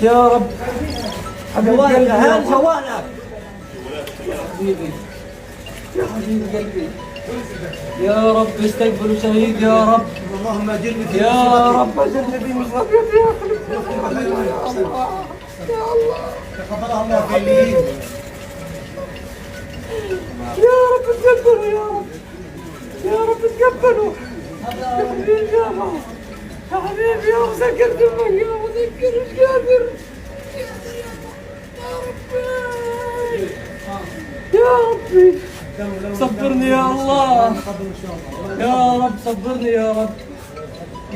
يا رب حبيب قلبي هان جوالك يا حبيبي يا حبيب قلبي يا رب استقبلوا شهيد يا رب اللهم اجرني في يا رب اجرني في مصيبتي يا اخي يا الله يا الله تقبلها الله في الليل يا رب تقبلوا يا رب يا رب تقبلوا يا حبيبي يا حبيبي يا مسكر دمك يا مسكر ايش قادر يا ربي صبرني يا الله يا رب صبرني يا رب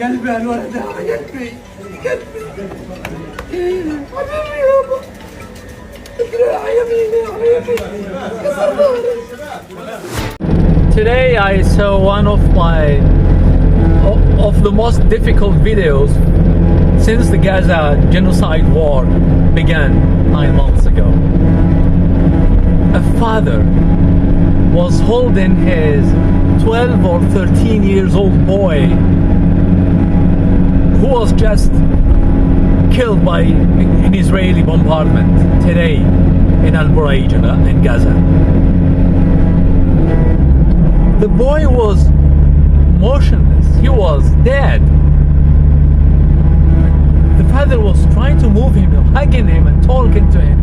قلبي الولد قلبي حبيبي يابا يا يميني Today I saw one of the most difficult videos since the Gaza genocide war began 9 months ago. A father was holding his 12 or 13 years old boy who was just killed by an Israeli bombardment today in al-Burayj in Gaza. The boy was motionless, he was dead. The father was trying to move him, hugging him and talking to him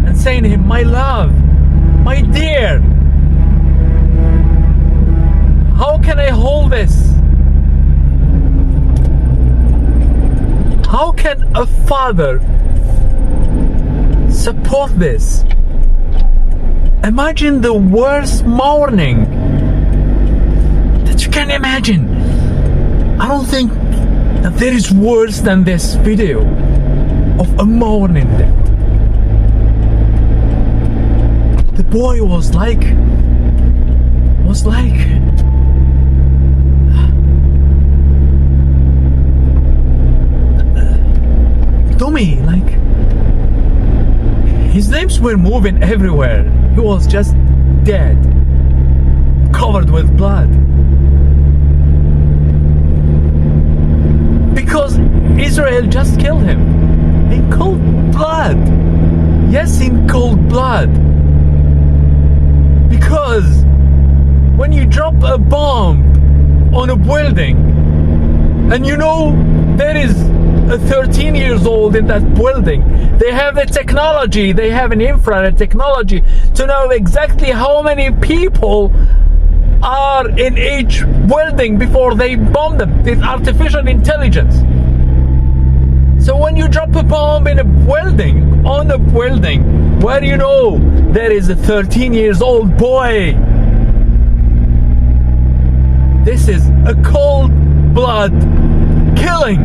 and saying to him, my love, my dear, how can I hold this? How can a father support this? Imagine the worst mourning that you can imagine. I don't think that there is worse than this video of a mourning death. The boy was like dummy, like his limbs were moving everywhere. He was just dead, covered with blood. Because Israel just killed him in cold blood. Yes, in cold blood. Because when you drop a bomb on a building and you know there is a 13 years old in that building, they have the technology, they have an infrared technology to know exactly how many people are in each building before they bomb them. It's artificial intelligence. So when you drop a bomb in a building, on a building where you know there is a 13 years old boy, this is a cold blood killing.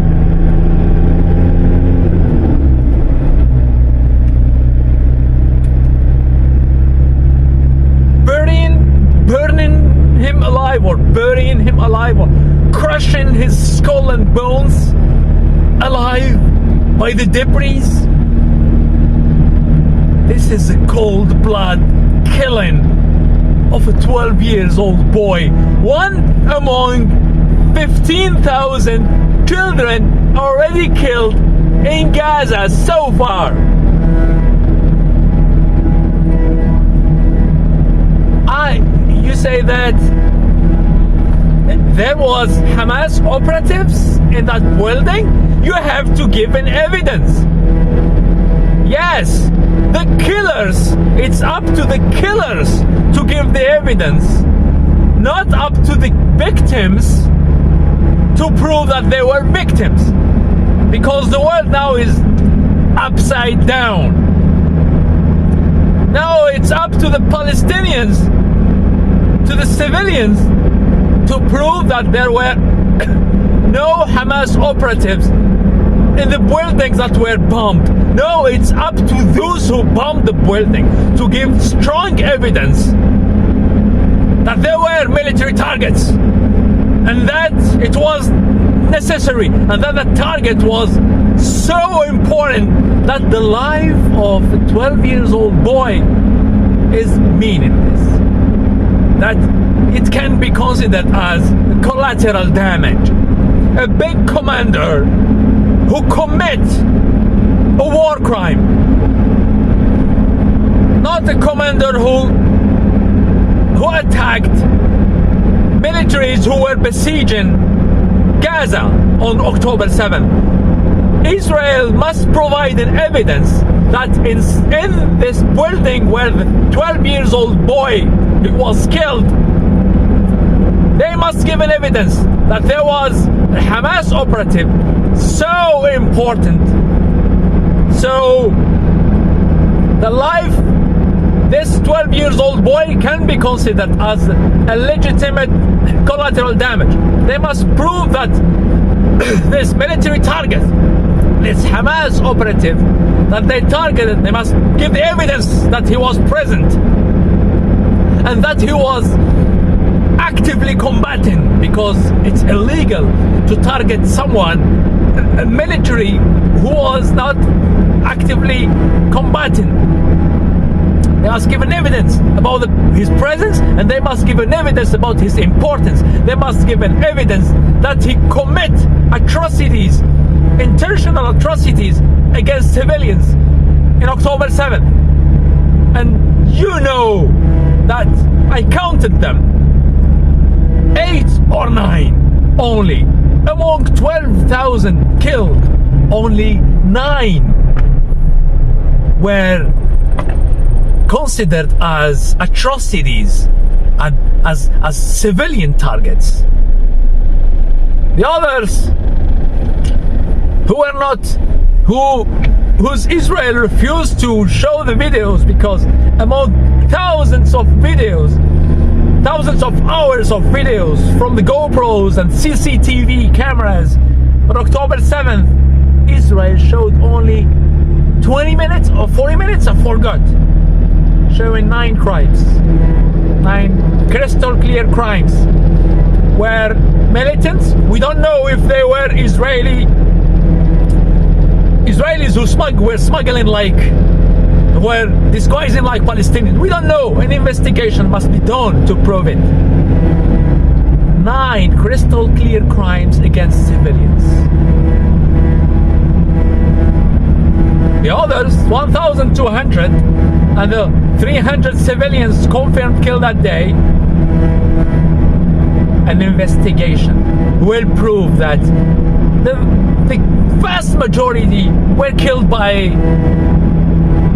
Burning him alive or burying him alive or crushing his skull and bones alive by the debris. This is a cold blood killing of a 12 years old boy, one among 15,000 children already killed in Gaza so far. You say that there was Hamas operatives in that building? You have to give an evidence. Yes, the killers, it's up to the killers to give the evidence, not up to the victims to prove that they were victims. Because the world now is upside down. Now it's up to the Palestinians, to the civilians, to prove that there were no Hamas operatives in the buildings that were bombed. No, it's up to those who bombed the building to give strong evidence that there were military targets and that it was necessary and that the target was so important that the life of a 12 years old boy is meaningless. That it can be considered as collateral damage. A big commander who commits a war crime. Not a commander who attacked militaries who were besieging Gaza on October 7th. Israel must provide an evidence that in this building where the 12 years old boy was killed, they must give an evidence that there was a Hamas operative so important. So the life, this 12 years old boy can be considered as a legitimate collateral damage. They must prove that this military target, this Hamas operative that they targeted, they must give the evidence that he was present and that he was actively combating, because it's illegal to target someone, a military who was not actively combating. They must give an evidence about his presence, and they must give an evidence about his importance. They must give an evidence that he commit atrocities, intentional atrocities against civilians in October 7th. And you know that I counted them, 8 or 9 only. Among 12,000 killed, only 9 were considered as atrocities, as civilian targets. The others whose Israel refused to show the videos, because among thousands of videos, thousands of hours of videos from the GoPros and CCTV cameras on October 7th, Israel showed only 20 minutes or 40 minutes, I forgot, showing 9 crimes, 9 crystal clear crimes, where militants, we don't know if they were Israelis who were smuggling, like, were disguising like Palestinians. We don't know. An investigation must be done to prove it. 9 crystal clear crimes against civilians. The others, 1,200, and the 300 civilians confirmed killed that day. An investigation will prove that the vast majority were killed by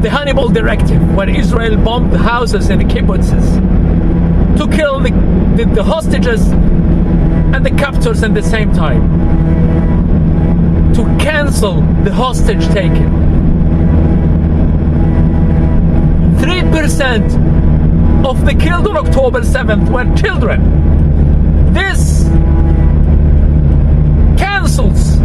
the Hannibal Directive, where Israel bombed the houses in the kibbutzes to kill the hostages and the captors at the same time, to cancel the hostage taking. 3% of the killed on October 7th were children. This cancels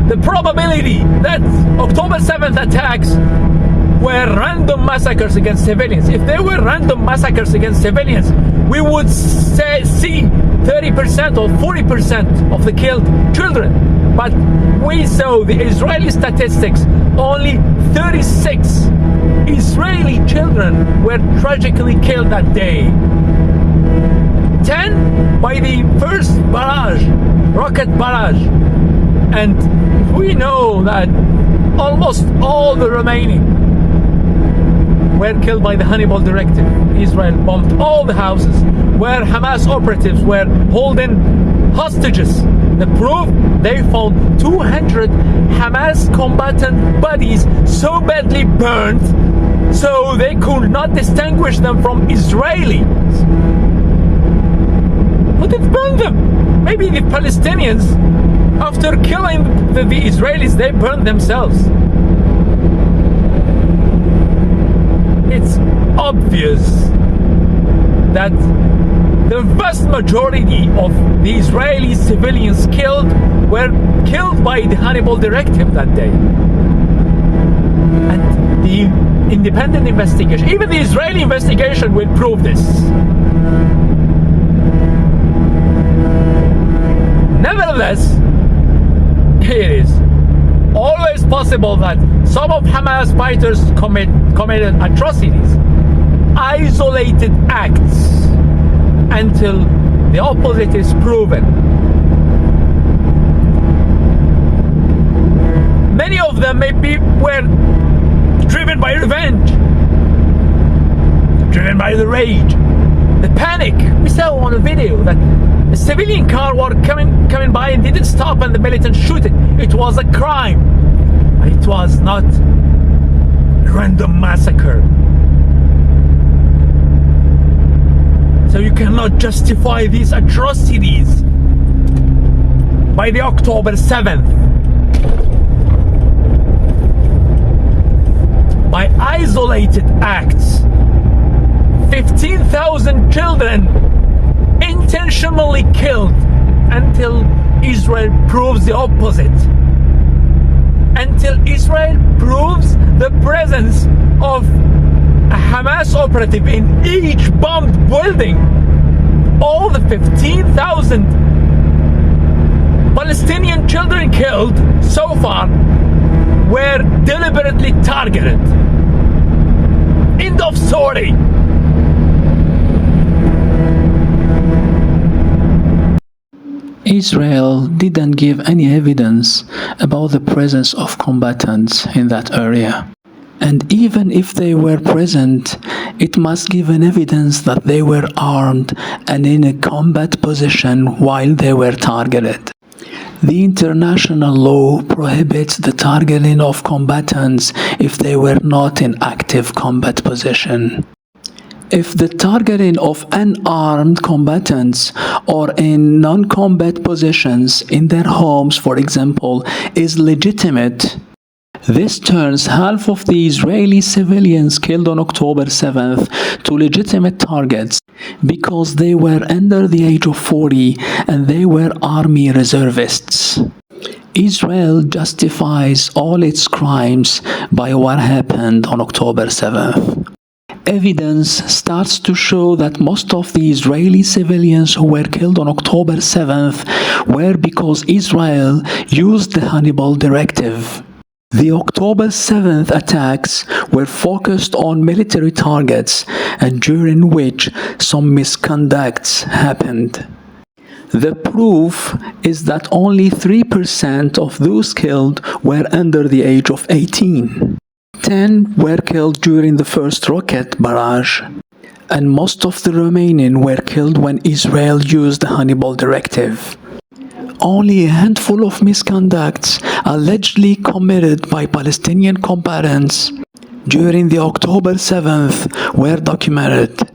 the probability that October 7th attacks were random massacres against civilians. If they were random massacres against civilians, we would see 30% or 40% of the killed children. But we saw the Israeli statistics, only 36 Israeli children were tragically killed that day. 10 by the first barrage, rocket barrage. And we know that almost all the remaining were killed by the Hannibal Directive. Israel bombed all the houses where Hamas operatives were holding hostages. The proof, they found 200 Hamas combatant bodies so badly burnt so they could not distinguish them from Israelis. Who did burn them? Maybe the Palestinians, after killing the Israelis, they burned themselves. It's obvious that the vast majority of the Israeli civilians killed were killed by the Hannibal Directive that day. And the independent investigation, even the Israeli investigation, will prove this. Nevertheless, it is always possible that some of Hamas fighters committed atrocities, isolated acts, until The opposite is proven. Many of them were driven by revenge, driven by the rage, the panic. We saw on a video that a civilian car was coming by and didn't stop and the militant shoot it. It was a crime. It was not a random massacre. So you cannot justify these atrocities by the October 7th. By isolated acts. 15,000 children intentionally killed until Israel proves the opposite. Until Israel proves the presence of a Hamas operative in each bombed building. All the 15,000 Palestinian children killed so far were deliberately targeted. End of story. Israel didn't give any evidence about the presence of combatants in that area. And even if they were present, it must give an evidence that they were armed and in a combat position while they were targeted. The international law prohibits the targeting of combatants if they were not in active combat position. If the targeting of unarmed combatants or in non-combat positions in their homes, for example, is legitimate, this turns half of the Israeli civilians killed on October 7th to legitimate targets because they were under the age of 40 and they were army reservists. Israel justifies all its crimes by what happened on October 7th. Evidence starts to show that most of the Israeli civilians who were killed on October 7th were because Israel used the Hannibal Directive. The October 7th attacks were focused on military targets and during which some misconducts happened. The proof is that only 3% of those killed were under the age of 18. 10 were killed during the first rocket barrage, and most of the remaining were killed when Israel used the Hannibal Directive. Only a handful of misconducts allegedly committed by Palestinian combatants during the October 7th were documented.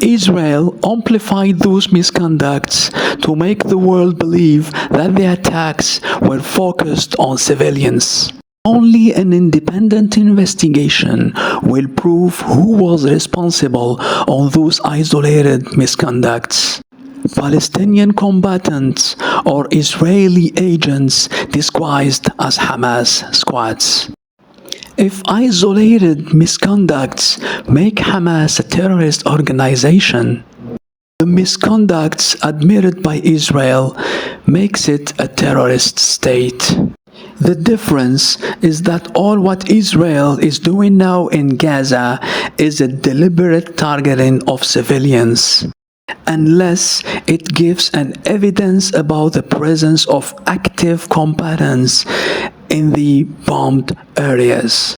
Israel amplified those misconducts to make the world believe that the attacks were focused on civilians. Only an independent investigation will prove who was responsible on those isolated misconducts. Palestinian combatants or Israeli agents disguised as Hamas squads. If isolated misconducts make Hamas a terrorist organization, the misconducts admitted by Israel makes it a terrorist state. The difference is that all what Israel is doing now in Gaza is a deliberate targeting of civilians, unless it gives an evidence about the presence of active combatants in the bombed areas.